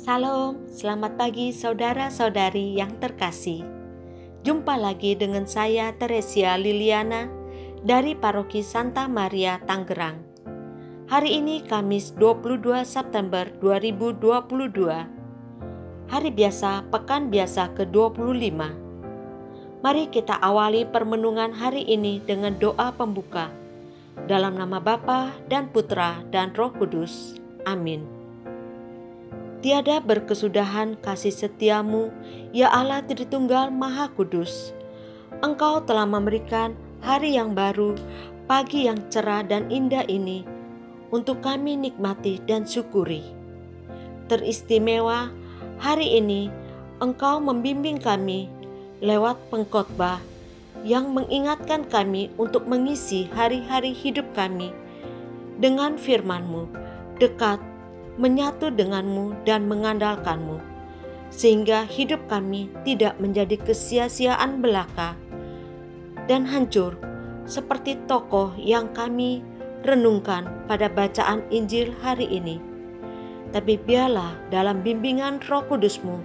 Salam, selamat pagi saudara-saudari yang terkasih. Jumpa lagi dengan saya Teresia Liliana dari Paroki Santa Maria Tangerang. Hari ini Kamis 22 September 2022. Hari biasa, pekan biasa ke-25. Mari kita awali permenungan hari ini dengan doa pembuka. Dalam nama Bapa dan Putra dan Roh Kudus. Amin. Tiada berkesudahan kasih setiamu, ya Allah Tritunggal Maha Kudus. Engkau telah memberikan hari yang baru, pagi yang cerah dan indah ini, untuk kami nikmati dan syukuri. Teristimewa, hari ini Engkau membimbing kami lewat pengkhotbah yang mengingatkan kami untuk mengisi hari-hari hidup kami dengan firman-Mu, dekat, menyatu denganmu dan mengandalkanmu, sehingga hidup kami tidak menjadi kesia-siaan belaka dan hancur seperti tokoh yang kami renungkan pada bacaan Injil hari ini. Tapi biarlah dalam bimbingan Roh Kudus-Mu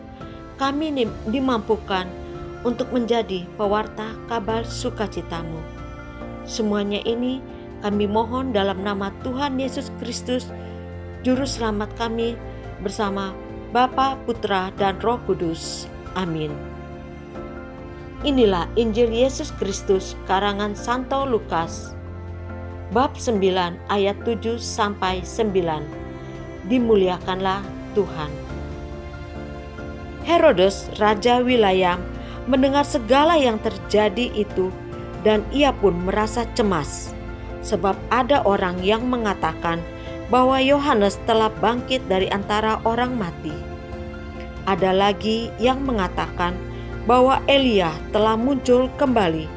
kami dimampukan untuk menjadi pewarta kabar sukacita-Mu. Semuanya ini kami mohon dalam nama Tuhan Yesus Kristus, Juru Selamat kami, bersama Bapa, Putra, dan Roh Kudus. Amin. Inilah Injil Yesus Kristus karangan Santo Lukas, bab 9 ayat 7-9. Dimuliakanlah Tuhan. Herodes, raja Wilayam, mendengar segala yang terjadi itu, dan ia pun merasa cemas, sebab ada orang yang mengatakan bahwa Yohanes telah bangkit dari antara orang mati. Ada lagi yang mengatakan bahwa Elia telah muncul kembali,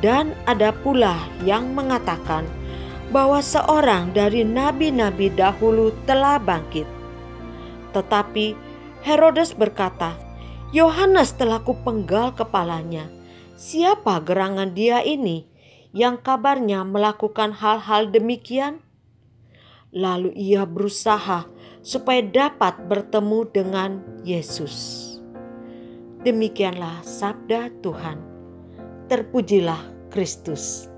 dan ada pula yang mengatakan bahwa seorang dari nabi-nabi dahulu telah bangkit. Tetapi Herodes berkata, Yohanes telah kupenggal kepalanya. Siapa gerangan dia ini yang kabarnya melakukan hal-hal demikian? Lalu ia berusaha supaya dapat bertemu dengan Yesus. Demikianlah sabda Tuhan. Terpujilah Kristus.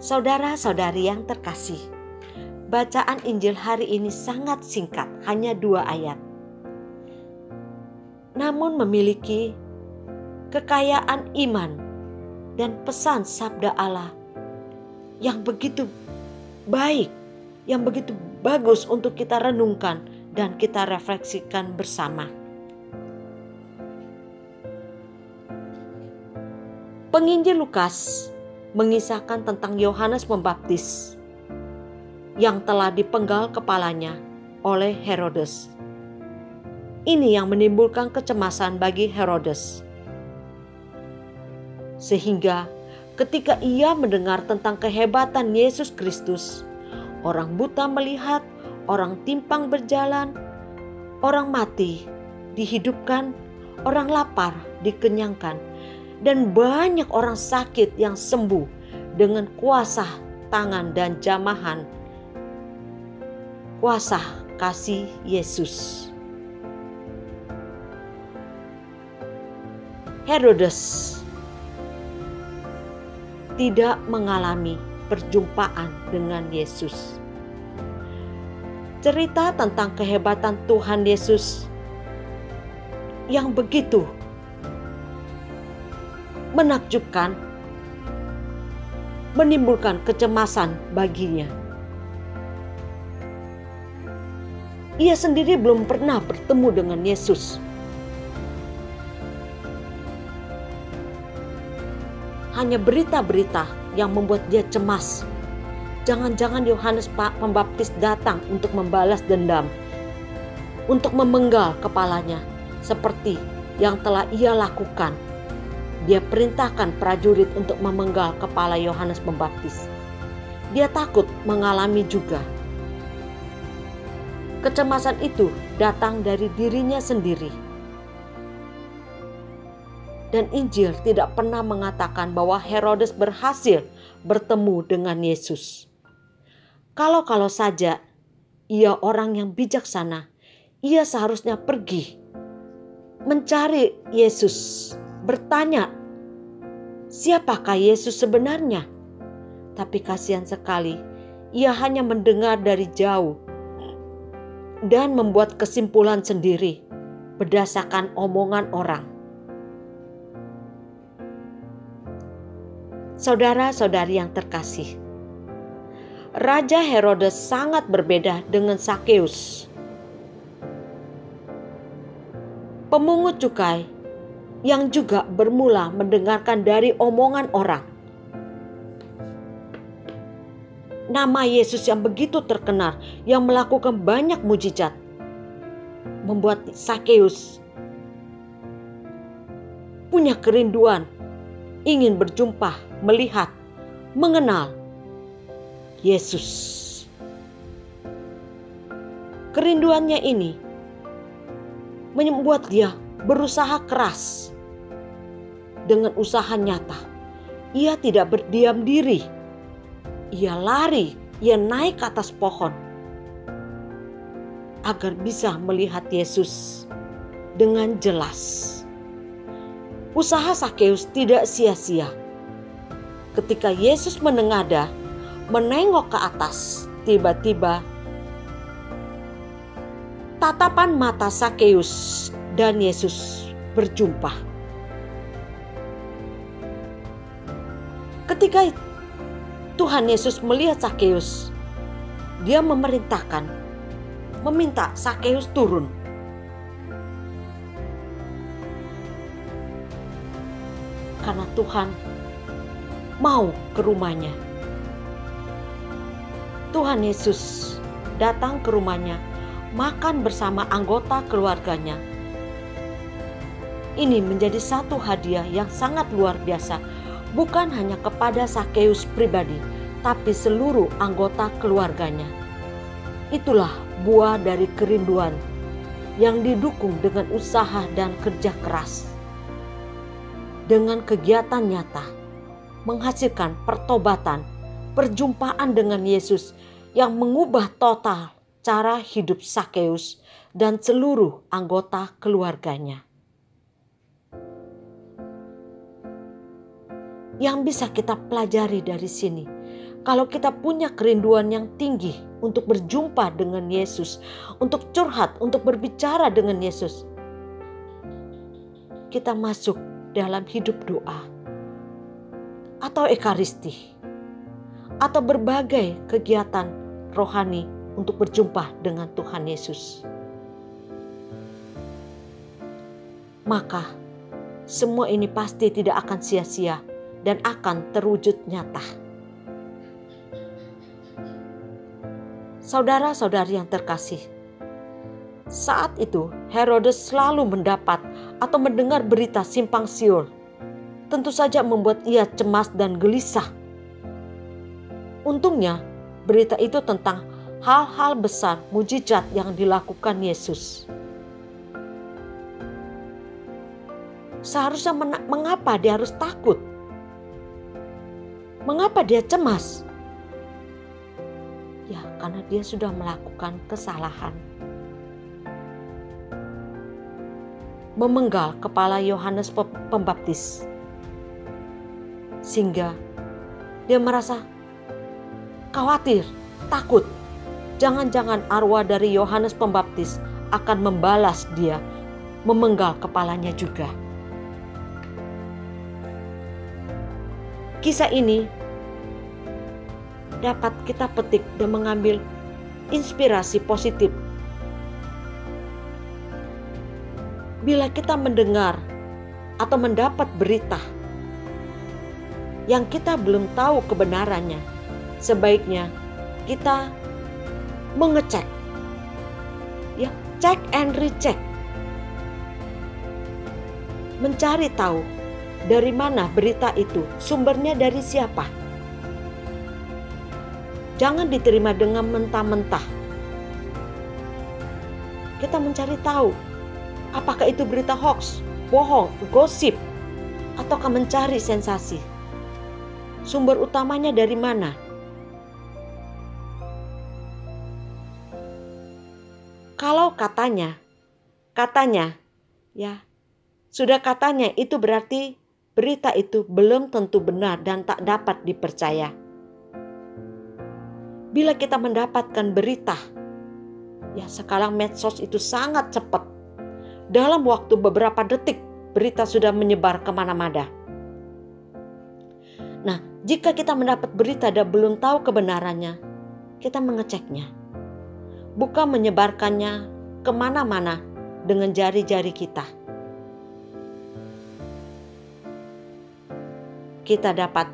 Saudara-saudari yang terkasih, bacaan Injil hari ini sangat singkat, hanya 2 ayat. Namun memiliki kekayaan iman dan pesan sabda Allah yang begitu baik, yang begitu bagus untuk kita renungkan dan kita refleksikan bersama. Penginjil Lukas mengisahkan tentang Yohanes Pembaptis yang telah dipenggal kepalanya oleh Herodes. Ini yang menimbulkan kecemasan bagi Herodes. Sehingga ketika ia mendengar tentang kehebatan Yesus Kristus, orang buta melihat, orang timpang berjalan, orang mati dihidupkan, orang lapar dikenyangkan, dan banyak orang sakit yang sembuh dengan kuasa tangan dan jamahan kuasa kasih Yesus. Herodes tidak mengalami perjumpaan dengan Yesus. Cerita tentang kehebatan Tuhan Yesus yang begitu menakjubkan, menimbulkan kecemasan baginya. Ia sendiri belum pernah bertemu dengan Yesus. Hanya berita-berita yang membuat dia cemas. Jangan-jangan Yohanes Pembaptis datang untuk membalas dendam, untuk memenggal kepalanya seperti yang telah ia lakukan. Dia perintahkan prajurit untuk memenggal kepala Yohanes Pembaptis. Dia takut mengalami juga. Kecemasan itu datang dari dirinya sendiri. Dan Injil tidak pernah mengatakan bahwa Herodes berhasil bertemu dengan Yesus. Kalau saja ia orang yang bijaksana, ia seharusnya pergi mencari Yesus, bertanya, siapakah Yesus sebenarnya? Tapi kasihan sekali, ia hanya mendengar dari jauh dan membuat kesimpulan sendiri berdasarkan omongan orang. Saudara-saudari yang terkasih, Raja Herodes sangat berbeda dengan Sakeus, pemungut cukai yang juga bermula mendengarkan dari omongan orang. Nama Yesus yang begitu terkenal, yang melakukan banyak mujizat, membuat Sakeus punya kerinduan, ingin berjumpa, melihat, mengenal Yesus. Kerinduannya ini membuat dia berusaha keras. Dengan usaha nyata, ia tidak berdiam diri. Ia lari, ia naik ke atas pohon agar bisa melihat Yesus dengan jelas. Usaha Sakeus tidak sia-sia. Ketika Yesus menengadah, menengok ke atas, tiba-tiba tatapan mata Sakeus dan Yesus berjumpa. Ketika Tuhan Yesus melihat Sakeus, dia meminta Sakeus turun. Karena Tuhan mau ke rumahnya. Tuhan Yesus datang ke rumahnya, makan bersama anggota keluarganya. Ini menjadi satu hadiah yang sangat luar biasa, bukan hanya kepada Sakeus pribadi, tapi seluruh anggota keluarganya. Itulah buah dari kerinduan yang didukung dengan usaha dan kerja keras. Dengan kegiatan nyata, menghasilkan pertobatan, perjumpaan dengan Yesus yang mengubah total cara hidup Sakeus dan seluruh anggota keluarganya. Yang bisa kita pelajari dari sini, kalau kita punya kerinduan yang tinggi untuk berjumpa dengan Yesus, untuk curhat, untuk berbicara dengan Yesus, kita masuk dalam hidup doa atau ekaristi atau berbagai kegiatan rohani untuk berjumpa dengan Tuhan Yesus. Maka semua ini pasti tidak akan sia-sia dan akan terwujud nyata. Saudara-saudari yang terkasih, saat itu Herodes selalu mendapat atau mendengar berita simpang siur. Tentu saja membuat ia cemas dan gelisah. Untungnya berita itu tentang hal-hal besar mujizat yang dilakukan Yesus. Seharusnya mengapa dia harus takut? Mengapa dia cemas? Ya, karena dia sudah melakukan kesalahan. Memenggal kepala Yohanes Pembaptis. Sehingga dia merasa khawatir, takut. Jangan-jangan arwah dari Yohanes Pembaptis akan membalas dia, memenggal kepalanya juga. Kisah ini dapat kita petik dan mengambil inspirasi positif. Bila kita mendengar atau mendapat berita yang kita belum tahu kebenarannya, sebaiknya kita mengecek, ya, check and recheck, mencari tahu dari mana berita itu, sumbernya dari siapa. Jangan diterima dengan mentah-mentah. Kita mencari tahu, apakah itu berita hoax, bohong, gosip, ataukah mencari sensasi. Sumber utamanya dari mana? Kalau katanya, ya, sudah katanya, itu berarti berita itu belum tentu benar dan tak dapat dipercaya. Bila kita mendapatkan berita, ya sekarang medsos itu sangat cepat. Dalam waktu beberapa detik, berita sudah menyebar kemana-mana. Nah, jika kita mendapat berita dan belum tahu kebenarannya, kita mengeceknya. Bukan menyebarkannya kemana-mana dengan jari-jari kita. Kita dapat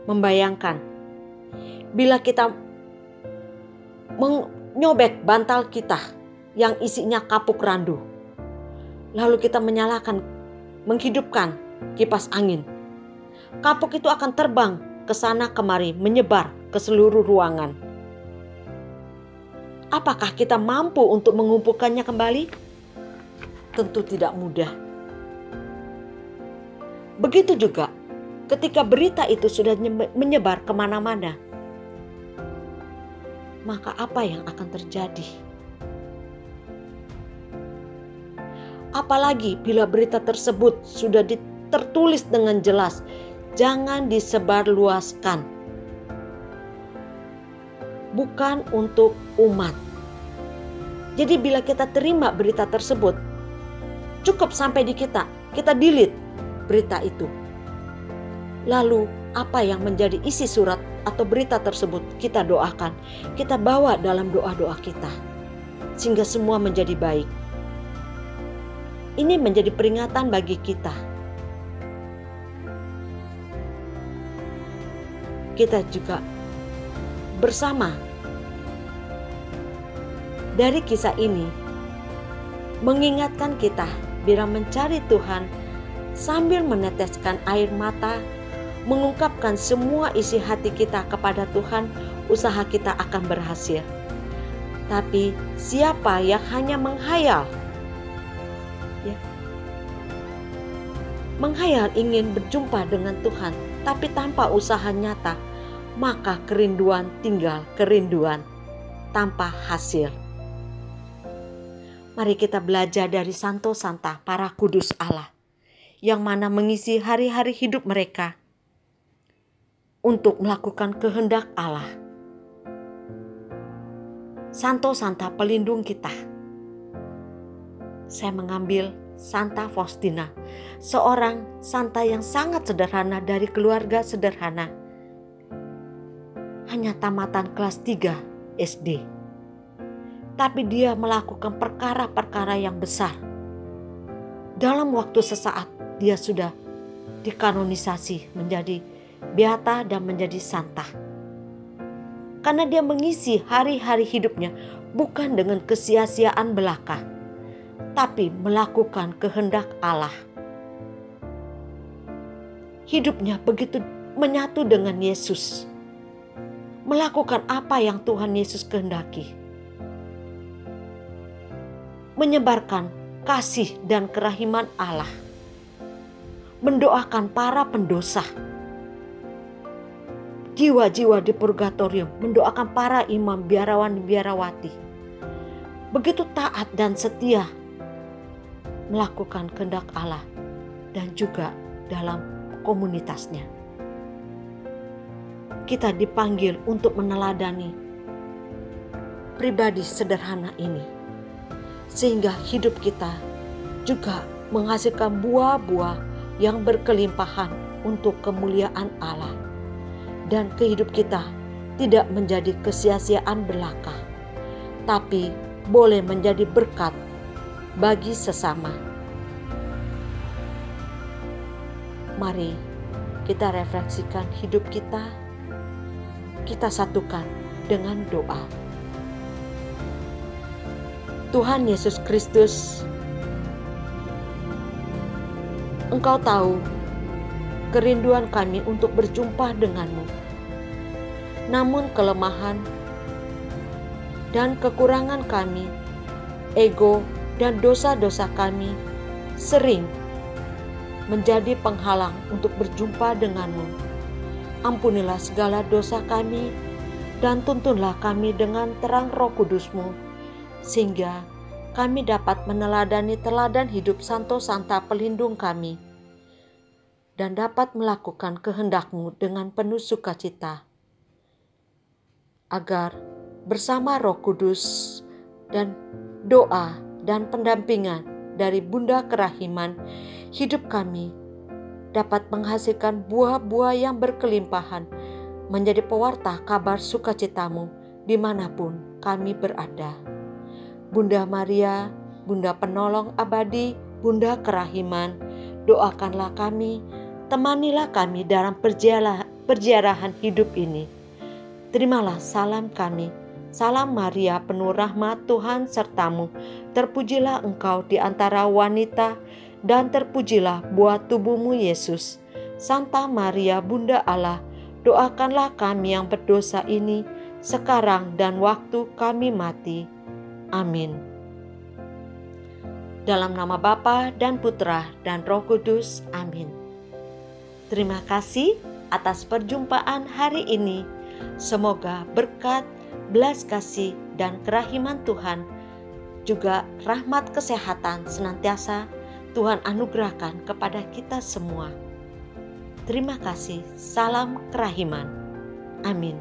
membayangkan bila kita menyobek bantal kita yang isinya kapuk randu, lalu kita menghidupkan kipas angin. Kapuk itu akan terbang ke sana kemari, menyebar ke seluruh ruangan. Apakah kita mampu untuk mengumpulkannya kembali? Tentu tidak mudah. Begitu juga ketika berita itu sudah menyebar kemana-mana, maka apa yang akan terjadi? Apalagi bila berita tersebut sudah tertulis dengan jelas, jangan disebarluaskan. Bukan untuk umat. Jadi bila kita terima berita tersebut, cukup sampai di kita delete berita itu. Lalu apa yang menjadi isi surat atau berita tersebut kita doakan, kita bawa dalam doa-doa kita, sehingga semua menjadi baik. Ini menjadi peringatan bagi kita. Kita juga bersama dari kisah ini mengingatkan kita bila mencari Tuhan sambil meneteskan air mata, mengungkapkan semua isi hati kita kepada Tuhan, usaha kita akan berhasil. Tapi siapa yang hanya menghayal, menghayal ingin berjumpa dengan Tuhan, tapi tanpa usaha nyata, maka kerinduan tinggal kerinduan tanpa hasil. Mari kita belajar dari santo-santa para kudus Allah, yang mana mengisi hari-hari hidup mereka untuk melakukan kehendak Allah. Santo-santa pelindung kita. Saya mengambil Santa Faustina, seorang santa yang sangat sederhana dari keluarga sederhana. Hanya tamatan kelas 3 SD. Tapi dia melakukan perkara-perkara yang besar. Dalam waktu sesaat dia sudah dikanonisasi menjadi beata dan menjadi santa. Karena dia mengisi hari-hari hidupnya bukan dengan kesia-siaan belaka, tapi melakukan kehendak Allah. Hidupnya begitu menyatu dengan Yesus, melakukan apa yang Tuhan Yesus kehendaki, menyebarkan kasih dan kerahiman Allah, mendoakan para pendosa, jiwa-jiwa di purgatorium, mendoakan para imam, biarawan, biarawati, begitu taat dan setia melakukan kehendak Allah dan juga dalam komunitasnya. Kita dipanggil untuk meneladani pribadi sederhana ini, sehingga hidup kita juga menghasilkan buah-buah yang berkelimpahan untuk kemuliaan Allah, dan kehidup kita tidak menjadi kesia-siaan belaka, tapi boleh menjadi berkat bagi sesama. Mari kita refleksikan hidup kita satukan dengan doa. Tuhan Yesus Kristus, Engkau tahu kerinduan kami untuk berjumpa denganmu. Namun kelemahan dan kekurangan kami, ego dan dosa-dosa kami sering menjadi penghalang untuk berjumpa denganmu. Ampunilah segala dosa kami dan tuntunlah kami dengan terang Roh Kudus-Mu, sehingga kami dapat meneladani teladan hidup Santo Santa pelindung kami, dan dapat melakukan kehendak-Mu dengan penuh sukacita, agar bersama Roh Kudus dan doa dan pendampingan dari Bunda Kerahiman, hidup kami dapat menghasilkan buah-buah yang berkelimpahan, menjadi pewarta kabar sukacita-Mu dimanapun kami berada. Bunda Maria, Bunda Penolong Abadi, Bunda Kerahiman, doakanlah kami, temanilah kami dalam perjalanan hidup ini. Terimalah salam kami. Salam Maria, penuh rahmat, Tuhan sertamu. Terpujilah engkau di antara wanita, dan terpujilah buah tubuhmu Yesus. Santa Maria, Bunda Allah, doakanlah kami yang berdosa ini, sekarang dan waktu kami mati. Amin. Dalam nama Bapa dan Putra dan Roh Kudus. Amin. Terima kasih atas perjumpaan hari ini. Semoga berkat, belas kasih, dan kerahiman Tuhan, juga rahmat kesehatan senantiasa Tuhan anugerahkan kepada kita semua. Terima kasih. Salam kerahiman. Amin.